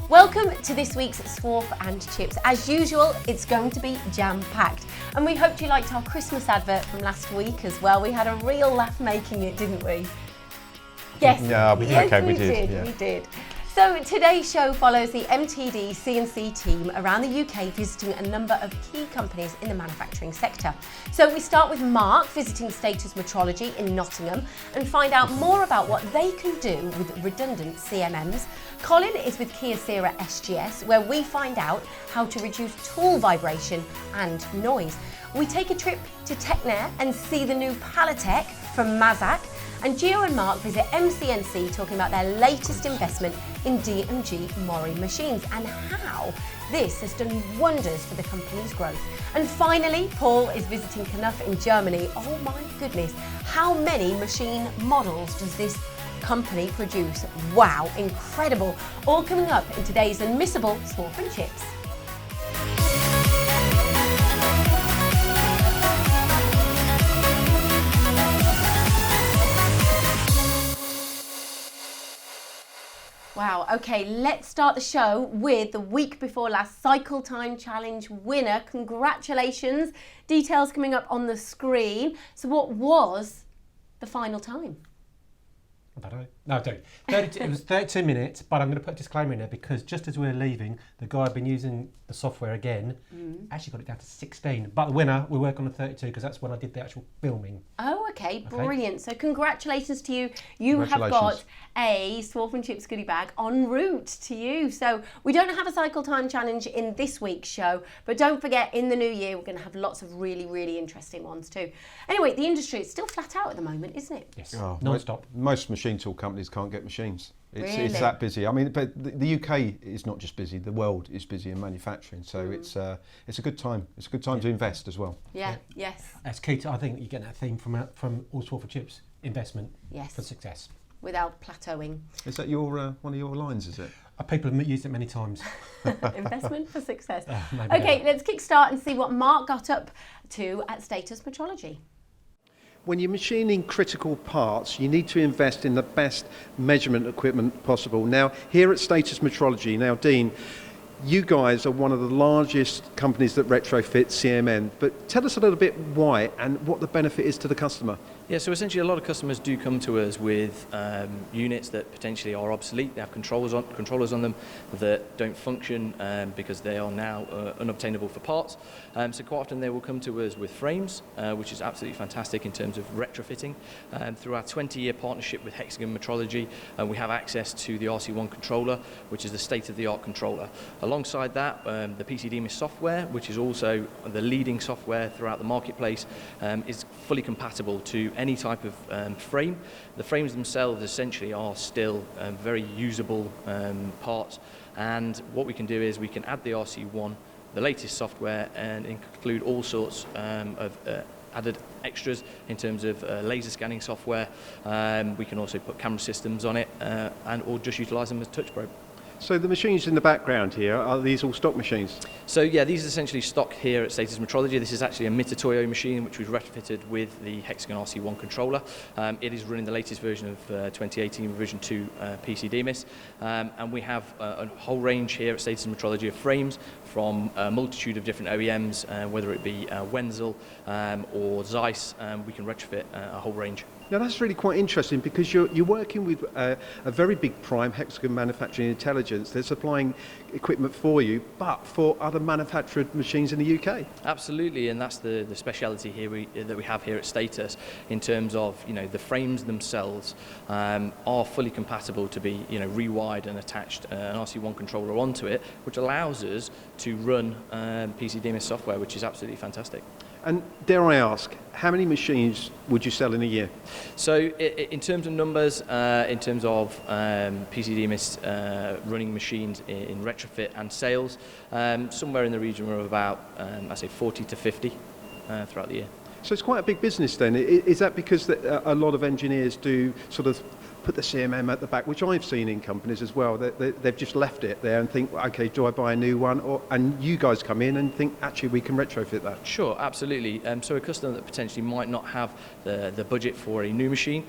Welcome to this week's Swarf and Chips. As usual, it's going to be jam-packed. And we hoped you liked our Christmas advert from last week as well. We had a real laugh making it, didn't we? Yes, yeah, we did. We did. So today's show follows the MTD CNC team around the UK visiting a number of key companies in the manufacturing sector. So we start with Mark visiting Status Metrology in Nottingham and find out more about what they can do with redundant CMMs. Colin is with Kyocera SGS, where we find out how to reduce tool vibration and noise. We take a trip to TecnAir and see the new Palatech from Mazak. And Gio and Mark visit M-CNC talking about their latest investment in D&G Mori machines and how this has done wonders for the company's growth. And finally, Paul is visiting KNUTH in Germany. Oh my goodness, how many machine models does this company produce? Wow, incredible. All coming up in today's unmissable Swarf and Chips. Wow, okay, let's start the show with the week before last Cycle Time Challenge winner. Congratulations. Details coming up on the screen. So what was the final time? I don't know. No, I don't. 32, it was 32 minutes, but I'm going to put a disclaimer in there because just as we're leaving, the guy had been using the software again, actually got it down to 16. But the winner, we work on the 32 because that's when I did the actual filming. Oh, okay, brilliant. So congratulations to you. You have got a Swarf and Chips goodie bag en route to you. So we don't have a Cycle Time Challenge in this week's show, but don't forget in the new year, we're going to have lots of really, really interesting ones too. Anyway, the industry is still flat out at the moment, isn't it? Yes, non-stop. Most machine tool companies can't get machines. It's that busy. I mean, but the UK is not just busy. The world is busy in manufacturing. So it's a good time. It's a good time to invest as well. Yes. That's key to, I think you get that theme from all Swarf and Chips, investment for success. Without plateauing. Is that your one of your lines, is it? People have used it many times. Investment for success. Okay, let's kick start and see what Mark got up to at Status Metrology. When you're machining critical parts, you need to invest in the best measurement equipment possible. Now, here at Status Metrology, now Dean, you guys are one of the largest companies that retrofit CMM, but tell us a little bit why and what the benefit is to the customer. Yeah, so essentially a lot of customers do come to us with units that potentially are obsolete. They have controllers on them that don't function because they are now unobtainable for parts. So quite often they will come to us with frames, which is absolutely fantastic in terms of retrofitting. Through our 20-year partnership with Hexagon Metrology, we have access to the RC1 controller, which is the state-of-the-art controller. Alongside that, the PCDMIS software, which is also the leading software throughout the marketplace, is fully compatible to any type of frame. The frames themselves essentially are still very usable parts, and what we can do is we can add the RC1, the latest software, and include all sorts of added extras in terms of laser scanning software. We can also put camera systems on it or just utilise them as touch probe. So the machines in the background here, are these all stock machines? So yeah, these are essentially stock here at Status Metrology. This is actually a Mitutoyo machine which we've retrofitted with the Hexagon RC1 controller. It is running the latest version of 2018 revision 2 PCDMIS, and we have a whole range here at Status Metrology of frames from a multitude of different OEMs, whether it be Wenzel or Zeiss. We can retrofit a whole range. Now that's really quite interesting because you're working with a very big prime, Hexagon Manufacturing Intelligence. They're supplying equipment for you, but for other manufactured machines in the UK. Absolutely, and that's the speciality here that we have here at Status in terms of the frames themselves are fully compatible to be rewired and attached an RC1 controller onto it, which allows us to run PCDMIS software, which is absolutely fantastic. And dare I ask, how many machines would you sell in a year? So in terms of numbers, in terms of PCDMIS running machines in retrofit and sales, somewhere in the region of about, I say 40 to 50 throughout the year. So it's quite a big business then. Is that because a lot of engineers do sort of put the CMM at the back, which I've seen in companies as well. They've just left it there and think, okay, do I buy a new one? And you guys come in and think, actually, we can retrofit that. Sure, absolutely. So a customer that potentially might not have the budget for a new machine,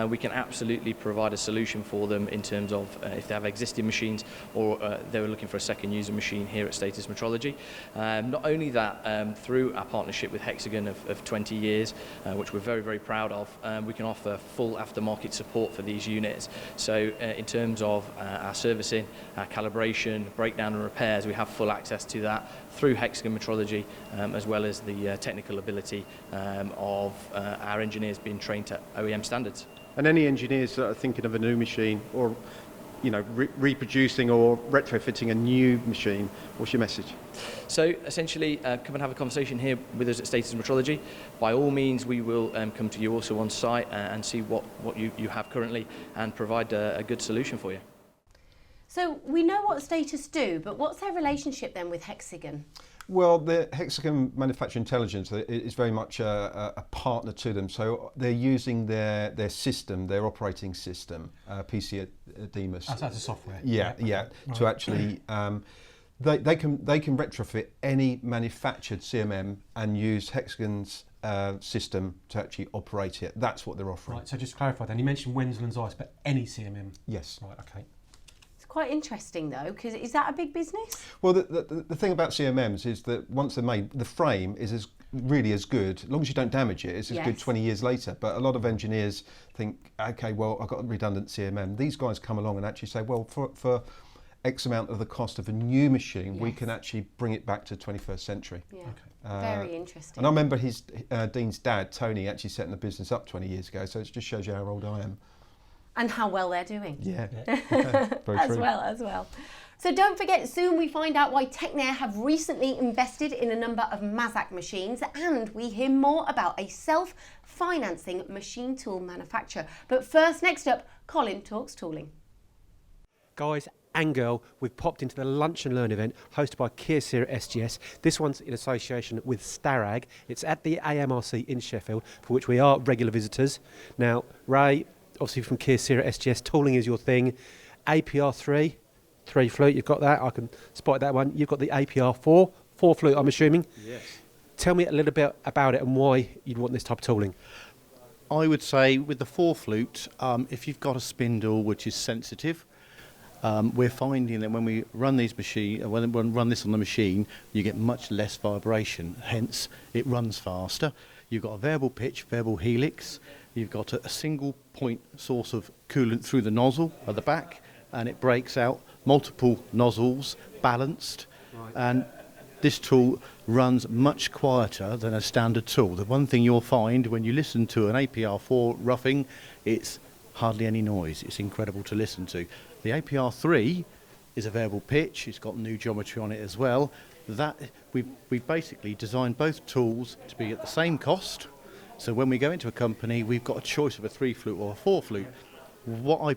we can absolutely provide a solution for them in terms of if they have existing machines or they were looking for a second user machine here at Status Metrology. Not only that, through our partnership with Hexagon of 20 years, which we're very, very proud of, we can offer full aftermarket support for these units. So in terms of our servicing, our calibration, breakdown and repairs, we have full access to that through Hexagon Metrology, as well as the technical ability of our engineers being trained to OEM standards. And any engineers that are thinking of a new machine or reproducing or retrofitting a new machine, what's your message? So essentially, come and have a conversation here with us at Status Metrology. By all means, we will come to you also on site and see what you have currently and provide a good solution for you. So we know what Status do, but what's their relationship then with Hexagon? Well, the Hexagon Manufacturing Intelligence is very much a partner to them. So they're using their system, their operating system, PC Demus. That's a software. Yeah. Right. To actually, they can retrofit any manufactured CMM and use Hexagon's system to actually operate it. That's what they're offering. Right. So just to clarify, then you mentioned Wensland's Ice, but any CMM. Yes. Right. Okay. Quite interesting though, because is that a big business? Well, the thing about CMMs is that once they're made, the frame is really as good, as long as you don't damage it, it's as good 20 years later. But a lot of engineers think, okay, well, I've got a redundant CMM. These guys come along and actually say, well, for X amount of the cost of a new machine, we can actually bring it back to the 21st century. Yeah, very interesting. And I remember Dean's dad, Tony, actually setting the business up 20 years ago, so it just shows you how old I am. And how well they're doing. Yeah. Very as true. well. So don't forget, soon we find out why TecnAir have recently invested in a number of Mazak machines, and we hear more about a self-financing machine tool manufacturer. But first, next up, Colin talks tooling. Guys and girl, we've popped into the Lunch and Learn event hosted by Kyocera SGS. This one's in association with Starag. It's at the AMRC in Sheffield, for which we are regular visitors. Now, Ray, obviously from Kyocera SGS, tooling is your thing. APR 3 flute, you've got that. I can spot that one. You've got the APR 4 flute, I'm assuming. Yes. Tell me a little bit about it and why you'd want this type of tooling. I would say with the 4 flute, if you've got a spindle which is sensitive, we're finding that when we run these when we run this on the machine, you get much less vibration. Hence, it runs faster. You've got a variable pitch, variable helix. You've got a single point source of coolant through the nozzle at the back, and it breaks out multiple nozzles, balanced. Right. And this tool runs much quieter than a standard tool. The one thing you'll find when you listen to an APR4 roughing, it's hardly any noise. It's incredible to listen to. The APR3 is a variable pitch. It's got new geometry on it as well. That we've basically designed both tools to be at the same cost. So when we go into a company, we've got a choice of a 3 flute or a 4 flute. What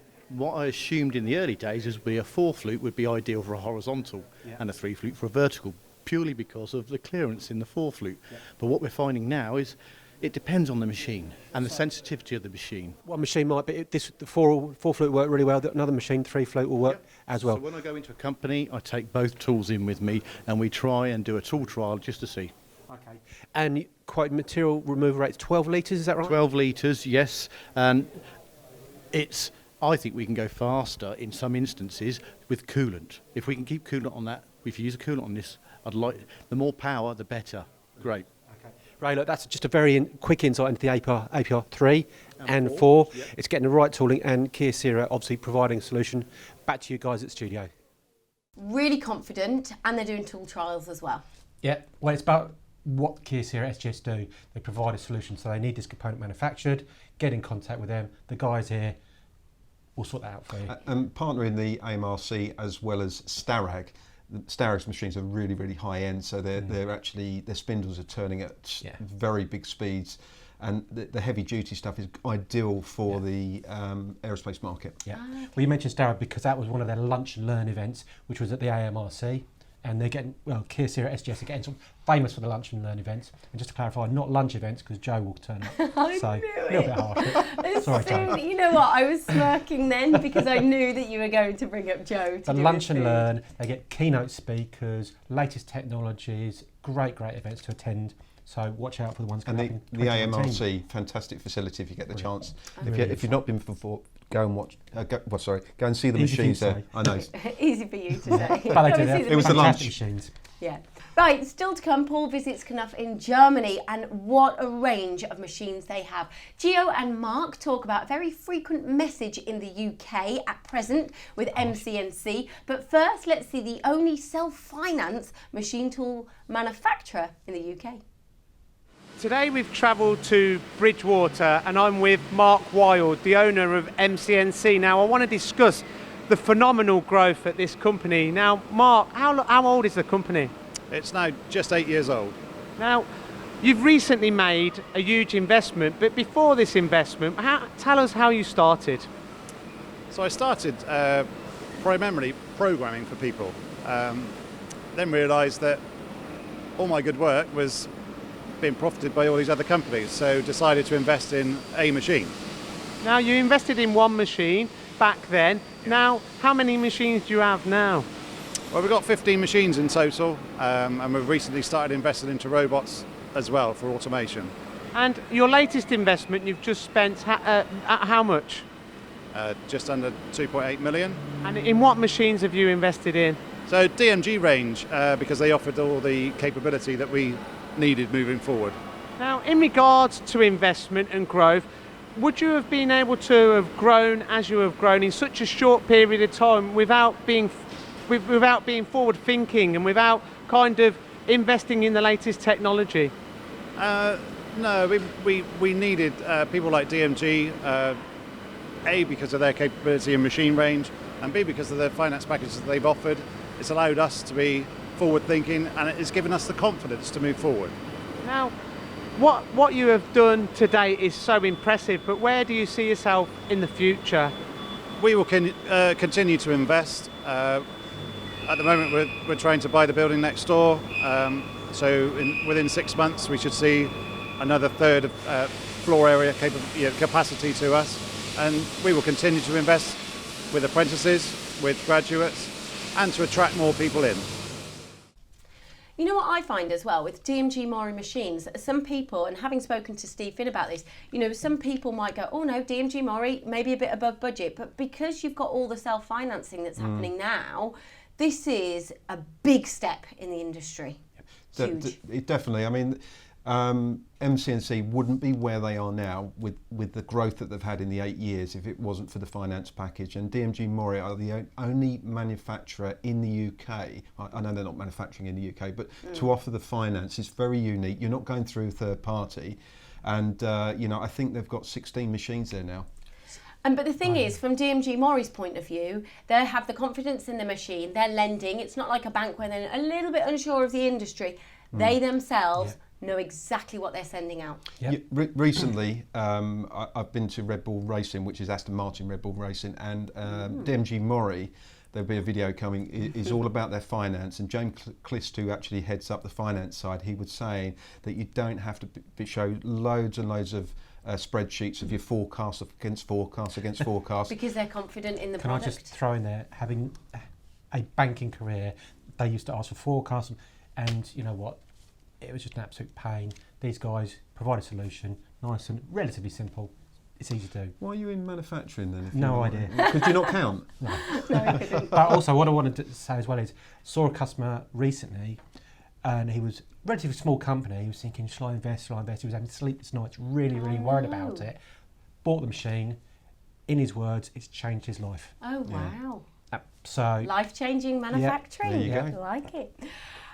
I assumed in the early days is a 4 flute would be ideal for a horizontal and a 3 flute for a vertical, purely because of the clearance in the 4 flute. Yeah. But what we're finding now is it depends on the machine and the sensitivity of the machine. One machine might be, the 4 flute work really well, another machine, 3 flute will work as well. So when I go into a company, I take both tools in with me and we try and do a tool trial just to see. Okay. And quite material removal rates, 12 litres, is that right? 12 litres, yes. And I think we can go faster in some instances with coolant. If we can keep coolant on that, if you use a coolant on this, the more power, the better. Great. Okay. Ray, look, that's just a very quick insight into the APR 3 and 4. Yep. It's getting the right tooling, and Kyocera obviously providing a solution. Back to you guys at studio. Really confident, and they're doing tool trials as well. Yeah, well, it's about what Kyocera SGS do. They provide a solution, so they need this component manufactured, get in contact with them. The guys here will sort that out for you. And partnering the AMRC as well as Starag. Starag's machines are really, really high end, so they're actually, their spindles are turning at very big speeds, and the heavy duty stuff is ideal for the aerospace market. Yeah. Well, you mentioned Starag because that was one of their lunch and learn events, which was at the AMRC. And they're getting, well, Kyocera, SGS are getting sort of famous for the lunch and learn events. And just to clarify, not lunch events, because Joe will turn up. So, a little bit harsh. Sorry, Joe. You know what, I was smirking then because I knew that you were going to bring up Joe. The lunch and learn, they get keynote speakers, latest technologies, great events to attend. So watch out for the ones coming up in the 2019. AMRC, fantastic facility if you get the chance. Really If you've not been before, go and watch. Go and see the Easy for you machines to there. say. I know. Easy for you to say. But they Go do and that. see the It was the Fantastic lunch. machines. Yeah. Right, still to come, Paul visits KNUTH in Germany, and what a range of machines they have. Gio and Mark talk about a very frequent message in the UK at present with M-CNC. But first, let's see the only self-finance machine tool manufacturer in the UK. Today we've travelled to Bridgewater and I'm with Mark Wild, the owner of M-CNC. Now I want to discuss the phenomenal growth at this company. Now Mark, how old is the company? It's now just 8 years old. Now you've recently made a huge investment, but before this investment, tell us how you started. So I started primarily programming for people, then realised that all my good work was being profited by all these other companies, so decided to invest in a machine. Now you invested in one machine back then. Now how many machines do you have now? Well, we've got 15 machines in total, and we've recently started investing into robots as well for automation. And your latest investment, you've just spent how much? Just under 2.8 million. And in what machines have you invested in? So DMG range, because they offered all the capability that we needed moving forward. Now, in regards to investment and growth, would you have been able to have grown as you have grown in such a short period of time without being forward thinking and without kind of investing in the latest technology? No, we needed people like DMG, A, because of their capability and machine range, and B, because of the finance packages that they've offered. It's allowed us to be forward thinking, and it's given us the confidence to move forward. Now, what you have done today is so impressive, but where do you see yourself in the future? We will continue to invest. At the moment we're trying to buy the building next door, so within 6 months we should see another third of floor area capacity to us, and we will continue to invest with apprentices, with graduates, and to attract more people in. You know what I find as well with DMG Mori machines, some people, and having spoken to Steve Finn about this, you know, some people might go, oh no, DMG Mori, maybe a bit above budget, but because you've got all the self-financing that's happening now, this is a big step in the industry. Huge. Definitely. I mean, M-CNC wouldn't be where they are now with the growth that they've had in the 8 years if it wasn't for the finance package. And DMG Mori are the only manufacturer in the UK, I know they're not manufacturing in the UK, but to offer the finance is very unique. You're not going through third party. And, you know, I think they've got 16 machines there now. But the thing is, from DMG Mori's point of view, they have the confidence in the machine, they're lending. It's not like a bank where they're a little bit unsure of the industry. They themselves know exactly what they're sending out. Yep. Recently, I've been to Red Bull Racing, which is Aston Martin Red Bull Racing, and DMG Mori, there'll be a video coming, is all about their finance. And James Clist, who actually heads up the finance side, he was saying that you don't have to show loads and loads of spreadsheets of your forecast against forecast. Because they're confident in the Can product. I just throw in there, having a banking career, they used to ask for forecasts, and you know what? It was just an absolute pain. These guys provide a solution, nice and relatively simple. It's easy to do. Why are you in manufacturing then? No idea. Could you not count? No. No, I couldn't. But also, what I wanted to say as well is, saw a customer recently, and he was a relatively small company. He was thinking, shall I invest? He was having sleepless nights, really worried about it. Bought the machine. In his words, it's changed his life. Oh, wow. So Life-changing manufacturing. there you I go. like it.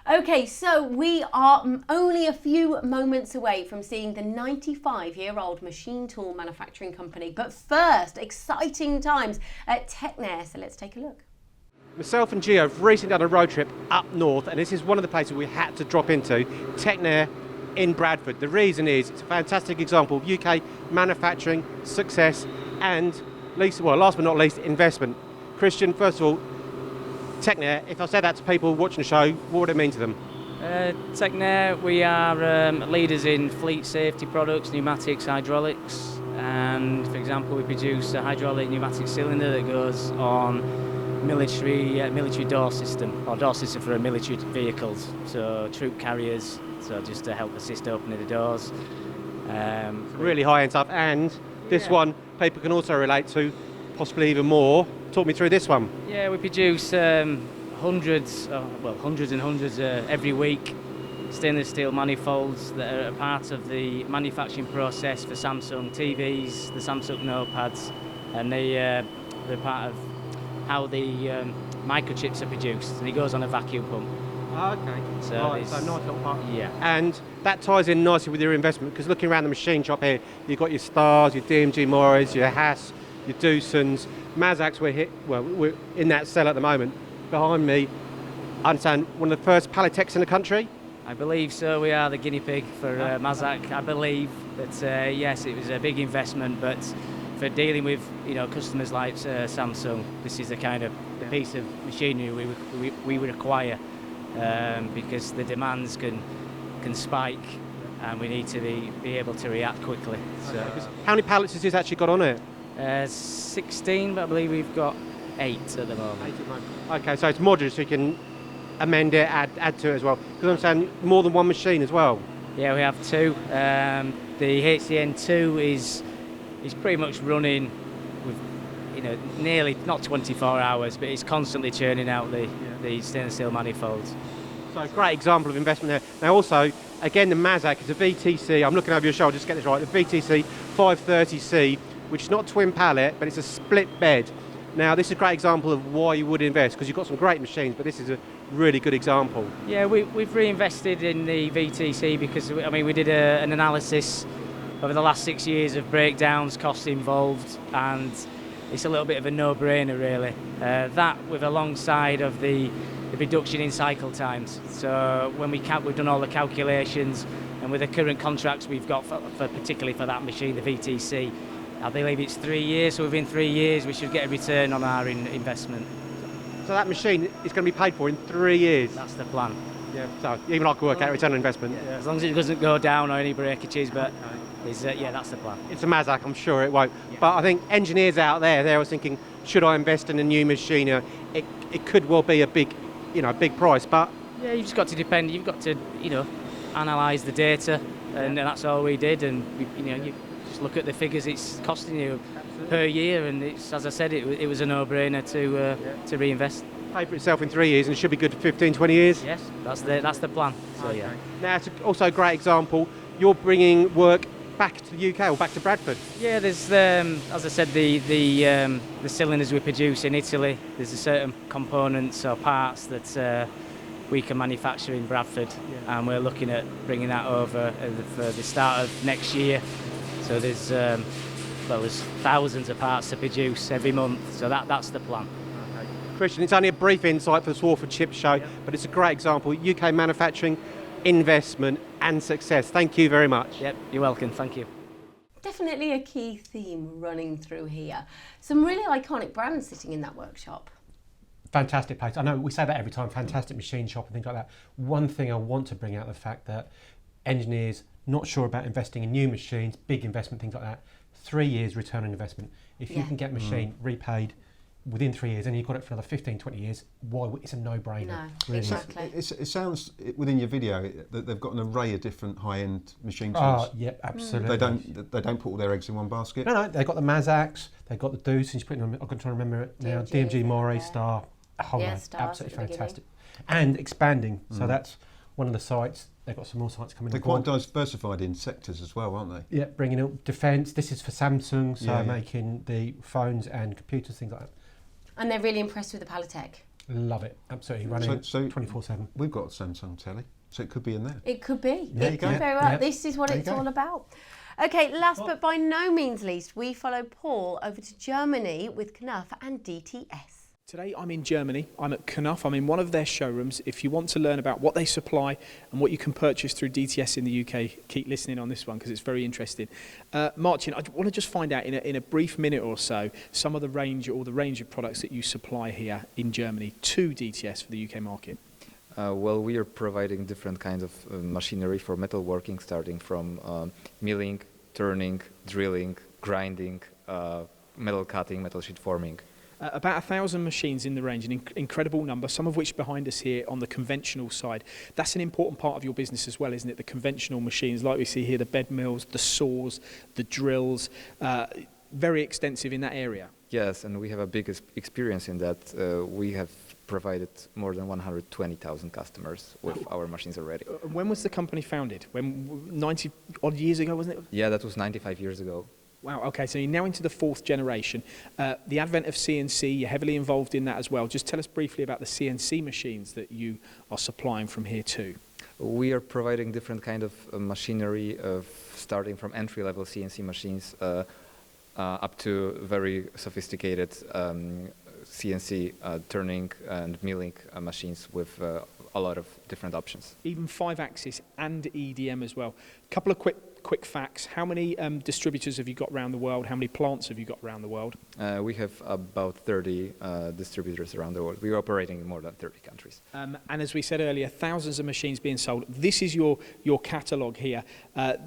Okay, so we are only a few moments away from seeing the 95-year-old machine tool manufacturing company. But first, exciting times at TecnAir. So let's take a look. Myself and Gio have recently done a road trip up north, and this is one of the places we had to drop into, TecnAir in Bradford. The reason is it's a fantastic example of UK manufacturing success and, last but not least, investment. Christian, first of all, TecnAir, if I said that to people watching the show, what would it mean to them? TecnAir, we are leaders in fleet safety products, pneumatics, hydraulics, and for example we produce a hydraulic pneumatic cylinder that goes on military door system, or door system for military vehicles, so troop carriers, so just to help assist opening the doors. Really high-end stuff, and this one people can also relate to, possibly even more. Talk me through this one. Yeah, we produce hundreds and hundreds every week, stainless steel manifolds that are a part of the manufacturing process for Samsung TVs, the Samsung notepads, and they're part of how the microchips are produced, and it goes on a vacuum pump. Okay, so nice little part. Yeah. And that ties in nicely with your investment, because looking around the machine shop here, you've got your Stars, your DMG Morris, your Haas, your Doosan's, Mazaks. We're in that cell at the moment. Behind me, I understand one of the first pallet techs in the country. I believe so. We are the guinea pig for Mazak. I believe that yes, it was a big investment, but for dealing with customers like Samsung, this is the kind of the piece of machinery we require, because the demands can spike, and we need to be able to react quickly. So, how many pallets has this actually got on it? 16, but I believe we've got 8 at the moment. Okay, so it's modular, so you can amend it, add to it as well. Because I'm saying more than one machine as well. Yeah, we have 2. The HCN2 is pretty much running with nearly not 24 hours, but it's constantly churning out the stainless steel manifolds. So a great example of investment there. Now also, again, the Mazak is a VTC. I'm looking over your shoulder just to get this right. The VTC 530C, which is not twin pallet, but it's a split bed. Now, this is a great example of why you would invest, because you've got some great machines, but this is a really good example. Yeah, we've reinvested in the VTC because, we did an analysis over the last 6 years of breakdowns, costs involved, and it's a little bit of a no-brainer, really. That with alongside of the reduction in cycle times. So when we've done all the calculations, and with the current contracts we've got for particularly for that machine, the VTC, I believe it's 3 years, so within 3 years we should get a return on our investment. So that machine is going to be paid for in 3 years? That's the plan. Yeah, so even I can work out return on investment. Yeah, as long as it doesn't go down or any breakages, but that's the plan. It's a Mazak, I'm sure it won't. Yeah. But I think engineers out there, they're always thinking, should I invest in a new machine? It could well be a big price, but... Yeah, you've just got to depend, you've got to, analyse the data, and that's all we did, and you just look at the figures it's costing you per year, and it's, as I said, it was a no-brainer to reinvest. Pay for itself in 3 years, and it should be good for 15, 20 years? Yes, that's the plan. So, okay. Now, it's also a great example. You're bringing work back to the UK or back to Bradford. Yeah, there's as I said, the cylinders we produce in Italy. There's a certain components or parts that we can manufacture in Bradford, and we're looking at bringing that over for the start of next year. So there's thousands of parts to produce every month. So that's the plan. Okay. Christian, it's only a brief insight for the Swarford Chip Show, but it's a great example. UK manufacturing, investment and success. Thank you very much. Yep, you're welcome. Thank you. Definitely a key theme running through here. Some really iconic brands sitting in that workshop. Fantastic place. I know we say that every time, fantastic machine shop and things like that. One thing I want to bring out the fact that engineers not sure about investing in new machines, big investment, things like that. 3 years return on investment. If you can get a machine repaid within 3 years and you've got it for another 15, 20 years, it's a no-brainer. No, really. exactly. It sounds within your video that they've got an array of different high-end machine tools. Oh, yeah, absolutely. They don't put all their eggs in one basket. No, they've got the Mazaks, they've got the Doosan's, I'm trying to remember it now, DMG Morris, Star, a whole load. Absolutely fantastic. And expanding, so that's one of the sites. They've got some more sites coming. They're quite diversified in sectors as well, aren't they? Yeah, bringing up defence. This is for Samsung, so making the phones and computers, things like that. And they're really impressed with the Palatech. Love it, absolutely. Running 24/7. We've got a Samsung telly, so it could be in there. It could be. There you go. Very well. Yeah. This is what it's all about. Okay, last but by no means least, we follow Paul over to Germany with KNUTH and DTS. Today I'm in Germany, I'm at KNUTH, I'm in one of their showrooms. If you want to learn about what they supply and what you can purchase through DTS in the UK, keep listening on this one because it's very interesting. Martin, I want to just find out in a brief minute or so some of the range of products that you supply here in Germany to DTS for the UK market. Well, we are providing different kinds of machinery for metalworking, starting from milling, turning, drilling, grinding, metal cutting, metal sheet forming. About 1,000 machines in the range, an incredible number, some of which behind us here on the conventional side. That's an important part of your business as well, isn't it? The conventional machines, like we see here, the bed mills, the saws, the drills, very extensive in that area. Yes, and we have a big experience in that. We have provided more than 120,000 customers with our machines already. When was the company founded? 90 odd years ago, wasn't it? Yeah, that was 95 years ago. Wow, okay, so you're now into the 4th generation. The advent of CNC, you're heavily involved in that as well. Just tell us briefly about the CNC machines that you are supplying from here too. We are providing different kind of machinery, starting from entry-level CNC machines up to very sophisticated CNC turning and milling machines with a lot of different options. Even 5-axis and EDM as well. A couple of quick facts. How many distributors have you got around the world? How many plants have you got around the world? We have about 30 distributors around the world. We're operating in more than 30 countries. And as we said earlier, thousands of machines being sold. This is your catalogue here.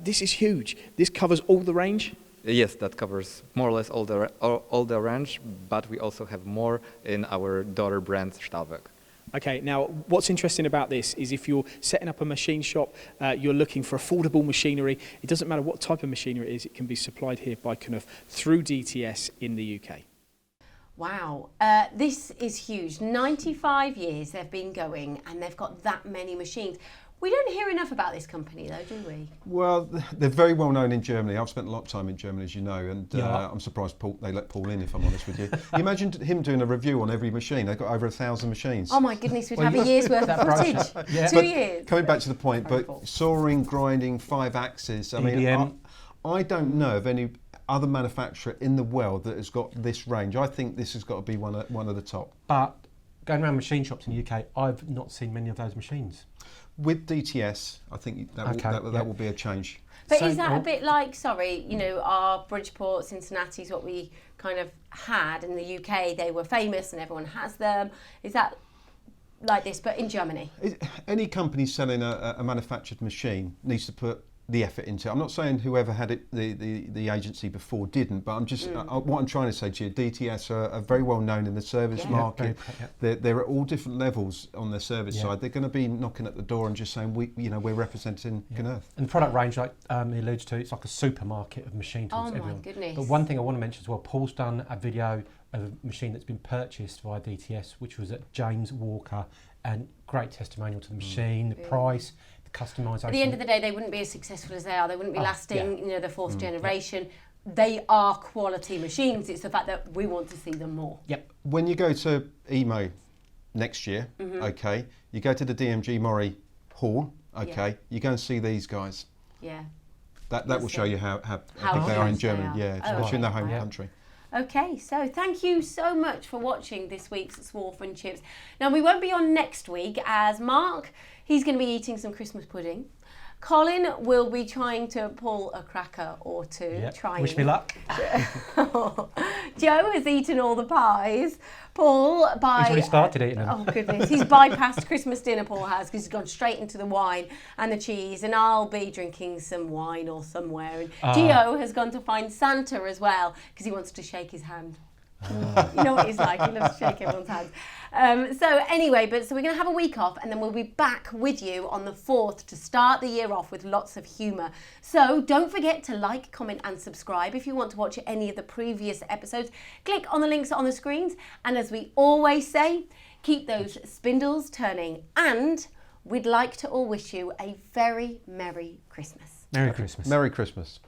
This is huge. This covers all the range? Yes, that covers more or less all the range, but we also have more in our daughter brand Stahlwerk. Okay, now what's interesting about this is if you're setting up a machine shop, you're looking for affordable machinery. It doesn't matter what type of machinery it is, it can be supplied here by KNUTH through DTS in the UK. Wow, this is huge. 95 years they've been going and they've got that many machines. We don't hear enough about this company though, do we? Well, they're very well known in Germany. I've spent a lot of time in Germany, as you know, and I'm surprised they let Paul in, if I'm honest with you. You imagine him doing a review on every machine. They've got over 1,000 machines. Oh my goodness, we'd have a year's worth of footage. Yeah. 2 years. Coming back to the point, but sawing, grinding, 5-axis. I mean, I don't know of any other manufacturer in the world that has got this range. I think this has got to be one of the top. But going around machine shops in the UK, I've not seen many of those machines. With DTS, I think that will be a change. But is that a bit like, our Bridgeports, Cincinnatis, what we kind of had in the UK? They were famous and everyone has them. Is that like this, but in Germany? Any company selling a manufactured machine needs to put the effort into it. I'm not saying whoever had it, the agency before didn't, but I'm just what I'm trying to say to you, DTS are very well known in the service market. They're at all different levels on the service side. They're going to be knocking at the door and just saying we're representing KNUTH. And the product range, like he alludes to, it's like a supermarket of machine tools. Oh my goodness! But one thing I want to mention as well, Paul's done a video of a machine that's been purchased via DTS, which was at James Walker, and great testimonial to the machine, the price. Customisation. At the end of the day, they wouldn't be as successful as they are. They wouldn't be lasting, the 4th generation. They are quality machines. It's the fact that we want to see them more. Yep. When you go to EMO next year, okay, you go to the DMG Murray Hall, okay, you go and see these guys. Yeah. That will show you how big they are in Germany. Especially in their home country. Okay, so thank you so much for watching this week's Swarf and Chips. Now, we won't be on next week as Mark, he's going to be eating some Christmas pudding. Colin will be trying to pull a cracker or two. Yep. Wish me luck. Joe has eaten all the pies. Paul, he's already started eating them. Oh goodness, he's bypassed Christmas dinner, Paul has, because he's gone straight into the wine and the cheese, and I'll be drinking some wine or somewhere. And Gio has gone to find Santa as well, because he wants to shake his hand. You know what he's like, he loves to shake everyone's hands. So we're going to have a week off and then we'll be back with you on the 4th to start the year off with lots of humour. So don't forget to like, comment and subscribe. If you want to watch any of the previous episodes, click on the links on the screens. And as we always say, keep those spindles turning, and we'd like to all wish you a very Merry Christmas. Merry Christmas. Merry Christmas.